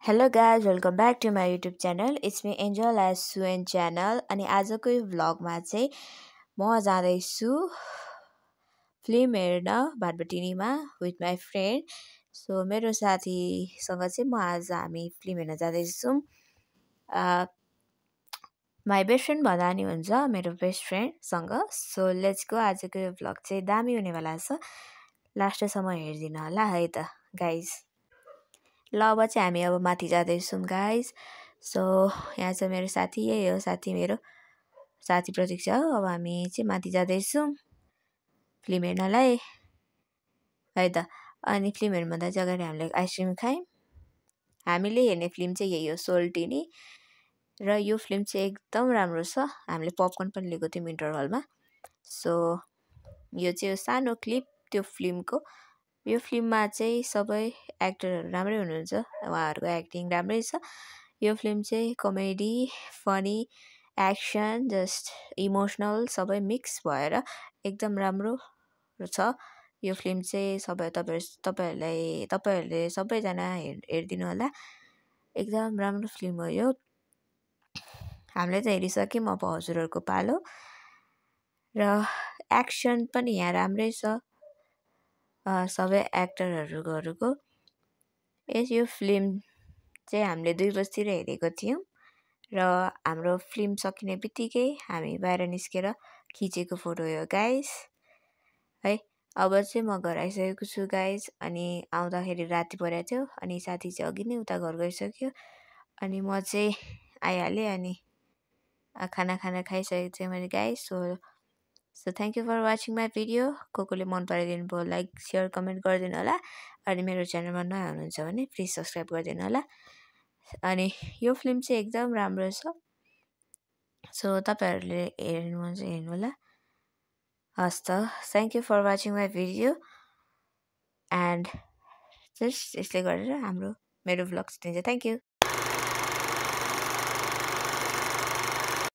Hello guys, welcome back to my YouTube channel. It's me Angel as Suen channel अनि आजको यो भ्लगमा चाहिँ म जाँदैछु फिल्म हेर्न भाटबटिनीमा विथ माई फ्रेन्ड. सो मेरो साथीसँग चाहिँ हामी फिल्म हेर्न जाँदैछौँ. माई बेस्ट फ्रेन्ड भन्दा नि हुन्छ मेरो बेस्ट फ्रेन्डसँग. So let's go. आजको यो भ्लग चाहिँ दामी हुनेवाला छ. लास्टसम्म हेरिदिनु होला है त गाइज. ल अब चाहिँ हामी अब माथि जाँदैछौँ गाइज. सो यहाँ चाहिँ मेरो साथी, यही हो साथी, मेरो साथी प्रतीक्षा हो. अब हामी चाहिँ माथि जाँदैछौँ फिल्म हेर्नलाई है त. अनि फिल्म हेर्नुभन्दा चाहिँ अगाडि हामीले आइसक्रिम खायौँ. हामीले हेर्ने फिल्म चाहिँ यही हो, सोल्टिनी. र यो फिल्म चाहिँ एकदम राम्रो छ. हामीले पपकर्न पनि लिएको थियौँ इन्टर हलमा. सो यो चाहिँ सानो क्लिप त्यो फिल्मको. यो फिल्ममा चाहिँ सबै एक्टरहरू राम्रै हुनुहुन्छ, उहाँहरूको एक्टिङ राम्रै छ. यो फिल्म चाहिँ comedy, funny, action, just emotional सबै मिक्स भएर एकदम राम्रो छ. यो फिल्म चाहिँ तपाईँहरूले सबैजना हेरिदिनु होला. एकदम राम्रो फिल्म हो यो. हामीले त हेरिसक्यौँ, अब हजुरहरूको पालो. र एक्सन पनि यहाँ राम्रै छ सबै एक्टरहरूको. यो फिल्म चाहिँ हामीले 2 बजीतिर हेरेको थियौँ र हाम्रो फिल्म सकिने बित्तिकै हामी बाहिर निस्केर खिचेको फोटो हो गाइस है. अब चाहिँ म घर आइसकेको छु गाइस. अनि आउँदाखेरि राति परेको थियो. अनि साथी चाहिँ अघि नै उता घर गइसक्यो. अनि म चाहिँ आइहालेँ. अनि खाना खाइसकेको थिएँ मैले guys. So thank you for watching my video. कोले मन पराइदिनु भयो लाइक सेयर कमेन्ट गरिदिनु होला. अनि मेरो च्यानलमा नयाँ हुनुहुन्छ भने प्लिज सब्सक्राइब गरिदिनु होला. अनि यो फिल्म चाहिँ एकदम राम्रो छ. सो तपाईँहरूले हेर्नुहुन्छ हेर्नु होला. हस् त, thank you for watching my video. And just यसले गरेर मेरो भ्लग चाहिँ थ्याङ्क यू.